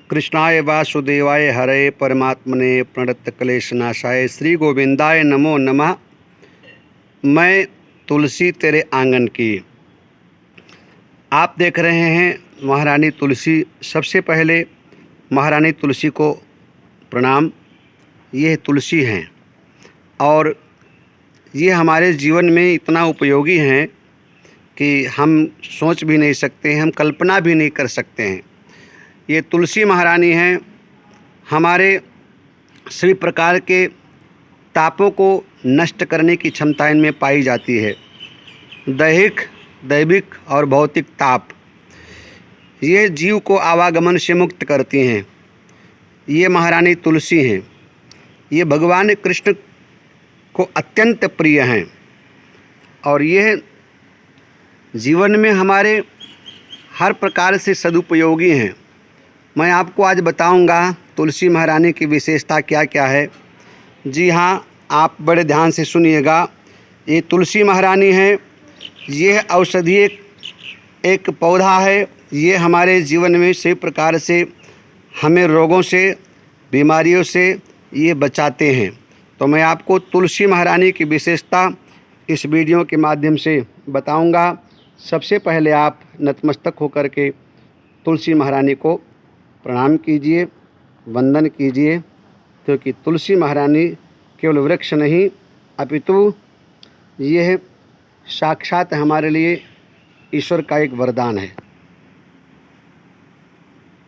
कृष्णाय वासुदेवाय हरे परमात्मने प्रणत क्लेशनाशाय श्री गोविंदाय नमो नमः। मैं तुलसी तेरे आंगन की। आप देख रहे हैं महारानी तुलसी। सबसे पहले महारानी तुलसी को प्रणाम। ये तुलसी हैं और ये हमारे जीवन में इतना उपयोगी हैं कि हम सोच भी नहीं सकते हैं, हम कल्पना भी नहीं कर सकते हैं। ये तुलसी महारानी हैं, हमारे सभी प्रकार के तापों को नष्ट करने की क्षमता इनमें पाई जाती है। दैहिक, दैविक और भौतिक ताप ये जीव को आवागमन से मुक्त करती हैं। ये महारानी तुलसी हैं। ये भगवान कृष्ण को अत्यंत प्रिय हैं और यह जीवन में हमारे हर प्रकार से सदुपयोगी हैं। मैं आपको आज बताऊंगा तुलसी महारानी की विशेषता क्या क्या है। जी हाँ, आप बड़े ध्यान से सुनिएगा। ये तुलसी महारानी है, यह औषधीय एक पौधा है। ये हमारे जीवन में सभी प्रकार से हमें रोगों से, बीमारियों से ये बचाते हैं। तो मैं आपको तुलसी महारानी की विशेषता इस वीडियो के माध्यम से बताऊंगा। सबसे पहले आप नतमस्तक होकर के तुलसी महारानी को प्रणाम कीजिए, वंदन कीजिए, क्योंकि तुलसी महारानी केवल वृक्ष नहीं अपितु यह साक्षात हमारे लिए ईश्वर का एक वरदान है।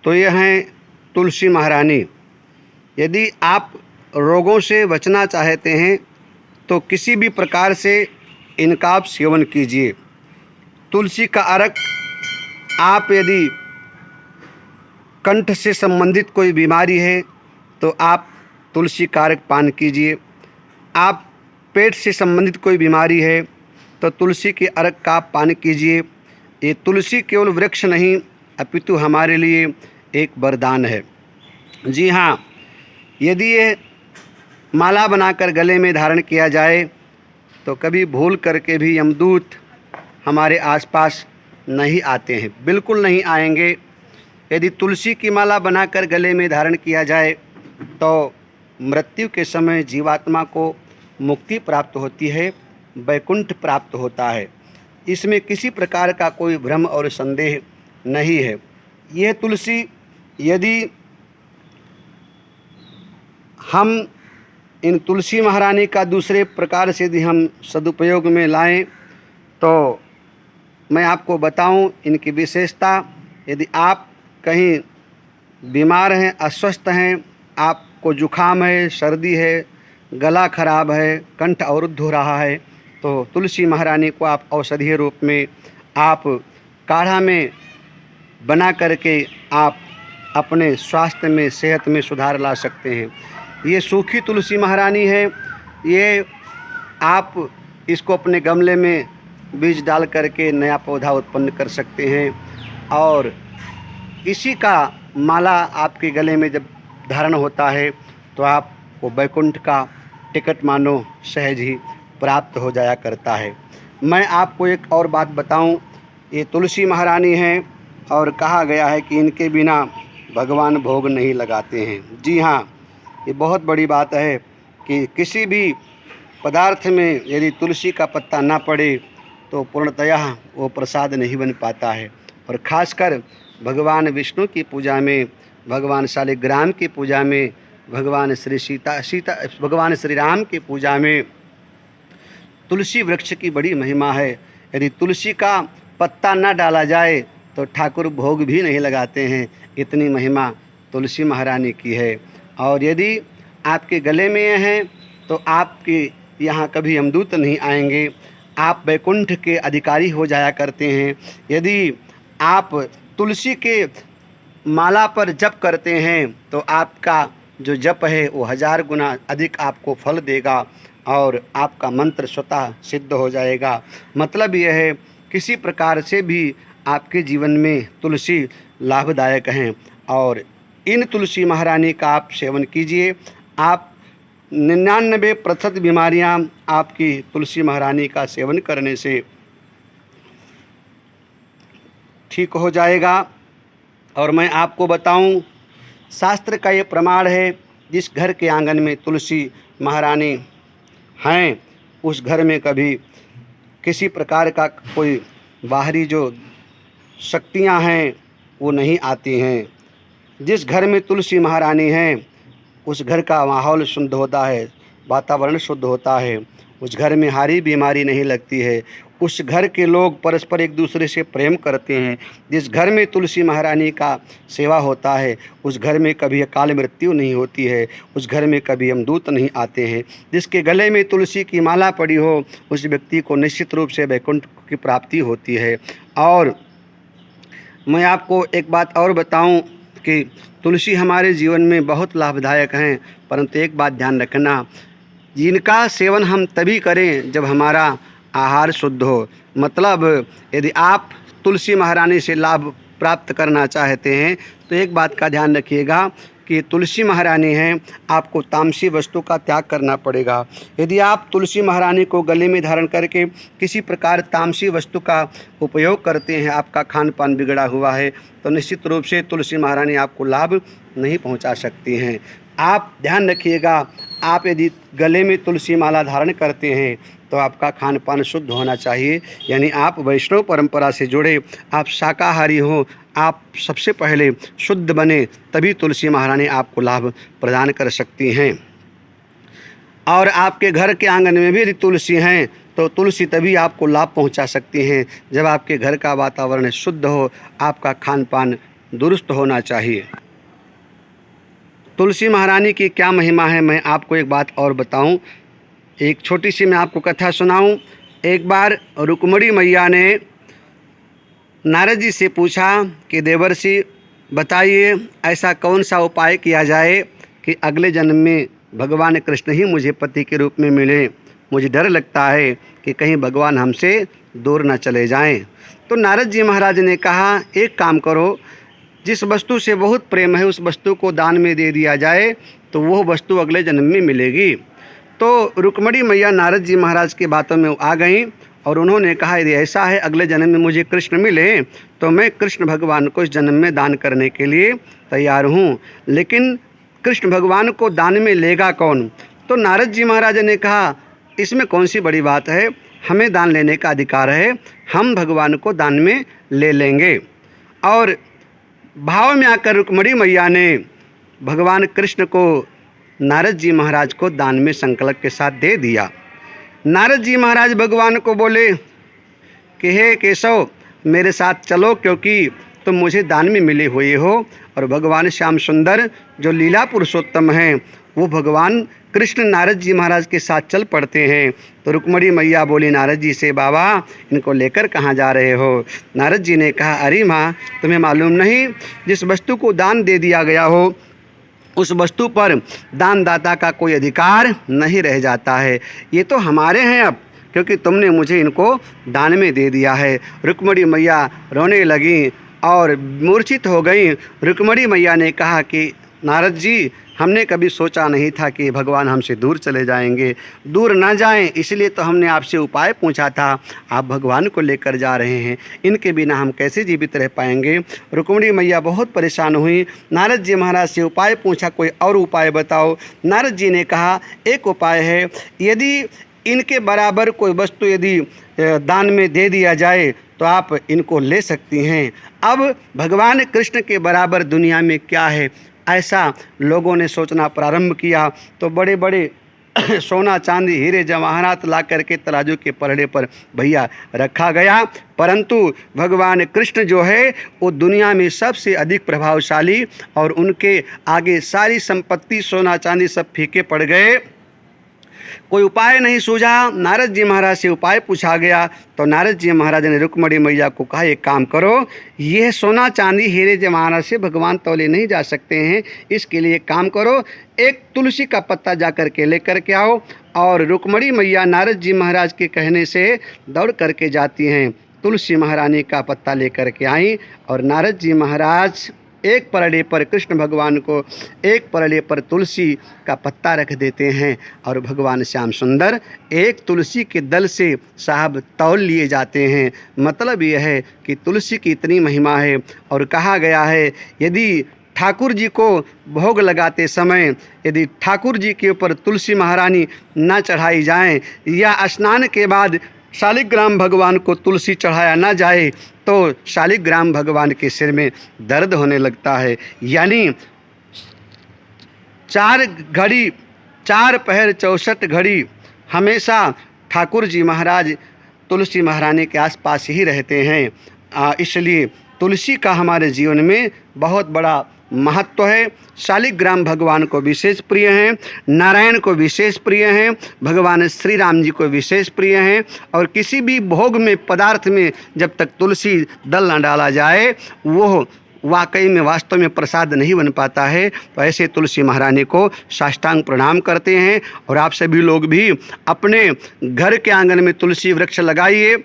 तो यह हैं तुलसी महारानी। यदि आप रोगों से बचना चाहते हैं तो किसी भी प्रकार से इनका आप सेवन कीजिए। तुलसी का अर्क आप यदि कंठ से संबंधित कोई बीमारी है तो आप तुलसी का अर्क पान कीजिए। आप पेट से संबंधित कोई बीमारी है तो तुलसी के अर्क का आप पान कीजिए। ये तुलसी केवल वृक्ष नहीं अपितु हमारे लिए एक वरदान है। जी हाँ, यदि ये माला बनाकर गले में धारण किया जाए तो कभी भूल करके भी यमदूत हमारे आसपास नहीं आते हैं, बिल्कुल नहीं आएंगे। यदि तुलसी की माला बनाकर गले में धारण किया जाए तो मृत्यु के समय जीवात्मा को मुक्ति प्राप्त होती है, वैकुंठ प्राप्त होता है। इसमें किसी प्रकार का कोई भ्रम और संदेह नहीं है। यह तुलसी यदि हम इन तुलसी महारानी का दूसरे प्रकार से यदि हम सदुपयोग में लाएं तो मैं आपको बताऊं इनकी विशेषता। यदि आप कहीं बीमार हैं, अस्वस्थ हैं, आपको जुखाम है, सर्दी है, गला खराब है, कंठ अवरुद्ध हो रहा है, तो तुलसी महारानी को आप औषधीय रूप में आप काढ़ा में बना करके आप अपने स्वास्थ्य में, सेहत में सुधार ला सकते हैं। ये सूखी तुलसी महारानी है। ये आप इसको अपने गमले में बीज डाल करके नया पौधा उत्पन्न कर सकते हैं और इसी का माला आपके गले में जब धारण होता है तो आपको वैकुंठ का टिकट मानो सहज ही प्राप्त हो जाया करता है। मैं आपको एक और बात बताऊं, ये तुलसी महारानी हैं और कहा गया है कि इनके बिना भगवान भोग नहीं लगाते हैं। जी हाँ, ये बहुत बड़ी बात है कि किसी भी पदार्थ में यदि तुलसी का पत्ता ना पड़े तो पूर्णतया वो प्रसाद नहीं बन पाता है। और ख़ासकर भगवान विष्णु की पूजा में, भगवान शालिग्राम की पूजा में, भगवान श्री राम की पूजा में तुलसी वृक्ष की बड़ी महिमा है। यदि तुलसी का पत्ता न डाला जाए तो ठाकुर भोग भी नहीं लगाते हैं, इतनी महिमा तुलसी महारानी की है। और यदि आपके गले में ये हैं तो आपके यहाँ कभी यमदूत नहीं आएंगे, आप वैकुंठ के अधिकारी हो जाया करते हैं। यदि आप तुलसी के माला पर जप करते हैं तो आपका जो जप है वो 1000 गुना अधिक आपको फल देगा और आपका मंत्र स्वतः सिद्ध हो जाएगा। मतलब यह है किसी प्रकार से भी आपके जीवन में तुलसी लाभदायक हैं और इन तुलसी महारानी का आप सेवन कीजिए। आप 99% बीमारियां आपकी तुलसी महारानी का सेवन करने से ठीक हो जाएगा। और मैं आपको बताऊं शास्त्र का ये प्रमाण है, जिस घर के आंगन में तुलसी महारानी हैं उस घर में कभी किसी प्रकार का कोई बाहरी जो शक्तियां हैं वो नहीं आती हैं। जिस घर में तुलसी महारानी हैं उस घर का माहौल शुद्ध होता है, वातावरण शुद्ध होता है, उस घर में हारी बीमारी नहीं लगती है, उस घर के लोग परस्पर एक दूसरे से प्रेम करते हैं। जिस घर में तुलसी महारानी का सेवा होता है उस घर में कभी अकाल मृत्यु नहीं होती है, उस घर में कभी यमदूत नहीं आते हैं। जिसके गले में तुलसी की माला पड़ी हो उस व्यक्ति को निश्चित रूप से वैकुंठ की प्राप्ति होती है। और मैं आपको एक बात और बताऊं कि तुलसी हमारे जीवन में बहुत लाभदायक हैं, परंतु एक बात ध्यान रखना, जिनका सेवन हम तभी करें जब हमारा आहार शुद्ध हो। मतलब यदि आप तुलसी महारानी से लाभ प्राप्त करना चाहते हैं तो एक बात का ध्यान रखिएगा कि तुलसी महारानी हैं, आपको तामसी वस्तु का त्याग करना पड़ेगा। यदि आप तुलसी महारानी को गले में धारण करके किसी प्रकार तामसी वस्तु का उपयोग करते हैं, आपका खान पान बिगड़ा हुआ है, तो निश्चित रूप से तुलसी महारानी आपको लाभ नहीं पहुंचा सकती हैं। आप ध्यान रखिएगा, आप यदि गले में तुलसी माला धारण करते हैं तो आपका खान पान शुद्ध होना चाहिए, यानी आप वैष्णव परंपरा से जुड़े, आप शाकाहारी हो, आप सबसे पहले शुद्ध बने, तभी तुलसी महारानी आपको लाभ प्रदान कर सकती हैं। और आपके घर के आंगन में भी यदि तुलसी हैं तो तुलसी तभी आपको लाभ पहुंचा सकती हैं जब आपके घर का वातावरण शुद्ध हो, आपका खान पान दुरुस्त होना चाहिए। तुलसी महारानी की क्या महिमा है, मैं आपको एक बात और बताऊं। एक छोटी सी मैं आपको कथा सुनाऊं। एक बार रुक्मणी मैया ने नारद जी से पूछा कि देवर्षि बताइए, ऐसा कौन सा उपाय किया जाए कि अगले जन्म में भगवान कृष्ण ही मुझे पति के रूप में मिले। मुझे डर लगता है कि कहीं भगवान हमसे दूर न चले जाएं। तो नारद जी महाराज ने कहा, एक काम करो, जिस वस्तु से बहुत प्रेम है उस वस्तु को दान में दे दिया जाए तो वो वस्तु अगले जन्म में मिलेगी। तो रुक्मणी मैया नारद जी महाराज की बातों में आ गईं और उन्होंने कहा, यदि ऐसा है अगले जन्म में मुझे कृष्ण मिले तो मैं कृष्ण भगवान को इस जन्म में दान करने के लिए तैयार हूँ। लेकिन कृष्ण भगवान को दान में लेगा कौन? तो नारद जी महाराज ने कहा, इसमें कौन सी बड़ी बात है, हमें दान लेने का अधिकार है, हम भगवान को दान में ले लेंगे। और भाव में आकर रुक्मणी मैया ने भगवान कृष्ण को नारद जी महाराज को दान में संकल्प के साथ दे दिया। नारद जी महाराज भगवान को बोले कि हे केशव, मेरे साथ चलो क्योंकि तुम मुझे दान में मिले हुए हो। और भगवान श्याम सुंदर जो लीला पुरुषोत्तम हैं वो भगवान कृष्ण नारद जी महाराज के साथ चल पड़ते हैं। तो रुक्मणी मैया बोली नारद जी से, बाबा इनको लेकर कहाँ जा रहे हो? नारद जी ने कहा, अरे माँ, तुम्हें मालूम नहीं, जिस वस्तु को दान दे दिया गया हो उस वस्तु पर दानदाता का कोई अधिकार नहीं रह जाता है। ये तो हमारे हैं अब, क्योंकि तुमने मुझे इनको दान में दे दिया है। रुक्मणी मैया रोने लगी और मूर्छित हो गई। रुक्मणी मैया ने कहा कि नारद जी, हमने कभी सोचा नहीं था कि भगवान हमसे दूर चले जाएंगे, दूर ना जाएं, इसलिए तो हमने आपसे उपाय पूछा था। आप भगवान को लेकर जा रहे हैं, इनके बिना हम कैसे जीवित रह पाएंगे? रुक्मणी मैया बहुत परेशान हुई। नारद जी महाराज से उपाय पूछा, कोई और उपाय बताओ। नारद जी ने कहा, एक उपाय है, यदि इनके बराबर कोई वस्तु यदि दान में दे दिया जाए तो आप इनको ले सकती हैं। अब भगवान कृष्ण के बराबर दुनिया में क्या है, ऐसा लोगों ने सोचना प्रारंभ किया। तो बड़े बड़े सोना चांदी हीरे जवाहरात ला करके तराजू के पलड़े पर भैया रखा गया, परंतु भगवान कृष्ण जो है वो दुनिया में सबसे अधिक प्रभावशाली, और उनके आगे सारी संपत्ति सोना चांदी सब फीके पड़ गए। कोई उपाय नहीं सूझा। नारद जी महाराज से उपाय पूछा गया तो नारद जी महाराज ने रुक्मणी मैया को कहा, एक काम करो, यह सोना चांदी हीरे जवाहरात से भगवान तौले नहीं जा सकते हैं, इसके लिए काम करो, एक तुलसी का पत्ता जा कर के लेकर के आओ। और रुक्मणी मैया नारद जी महाराज के कहने से दौड़ करके जाती हैं, तुलसी महारानी का पत्ता लेकर के आई और नारद जी महाराज एक परड़े पर कृष्ण भगवान को, एक परड़े पर तुलसी का पत्ता रख देते हैं और भगवान श्याम सुंदर एक तुलसी के दल से साहब तौल लिए जाते हैं। मतलब यह है कि तुलसी की इतनी महिमा है और कहा गया है, यदि ठाकुर जी को भोग लगाते समय यदि ठाकुर जी के ऊपर तुलसी महारानी ना चढ़ाई जाए या स्नान के बाद शालिग्राम भगवान को तुलसी चढ़ाया ना जाए तो शालिग्राम भगवान के सिर में दर्द होने लगता है। यानी 4 पहर 64 घड़ी हमेशा ठाकुर जी महाराज तुलसी महारानी के आसपास ही रहते हैं। इसलिए तुलसी का हमारे जीवन में बहुत बड़ा महत्व है। शालिग्राम भगवान को विशेष प्रिय हैं, नारायण को विशेष प्रिय हैं, भगवान श्री राम जी को विशेष प्रिय हैं। और किसी भी भोग में पदार्थ में जब तक तुलसी दल न डाला जाए वो वाकई में वास्तव में प्रसाद नहीं बन पाता है। तो ऐसे तुलसी महारानी को साष्टांग प्रणाम करते हैं। और आप सभी लोग भी अपने घर के आंगन में तुलसी वृक्ष लगाइए,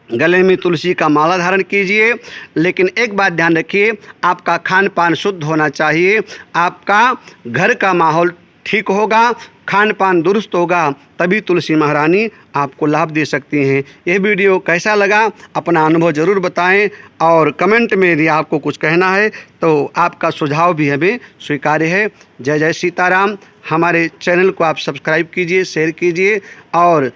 गले में तुलसी का माला धारण कीजिए। लेकिन एक बात ध्यान रखिए, आपका खान पान शुद्ध होना चाहिए। आपका घर का माहौल ठीक होगा, खान पान दुरुस्त होगा, तभी तुलसी महारानी आपको लाभ दे सकती हैं। यह वीडियो कैसा लगा अपना अनुभव ज़रूर बताएं। और कमेंट में यदि आपको कुछ कहना है तो आपका सुझाव भी हमें स्वीकार्य है। जय जय सीताराम। हमारे चैनल को आप सब्सक्राइब कीजिए, शेयर कीजिए। और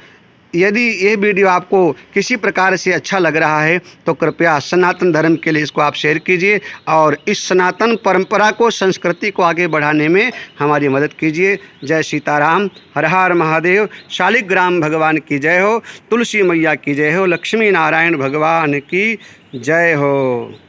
यदि ये वीडियो आपको किसी प्रकार से अच्छा लग रहा है तो कृपया सनातन धर्म के लिए इसको आप शेयर कीजिए और इस सनातन परंपरा को, संस्कृति को आगे बढ़ाने में हमारी मदद कीजिए। जय सीताराम। हर हर महादेव। शालिग्राम भगवान की जय हो, तुलसी मैया की जय हो, लक्ष्मी नारायण भगवान की जय हो।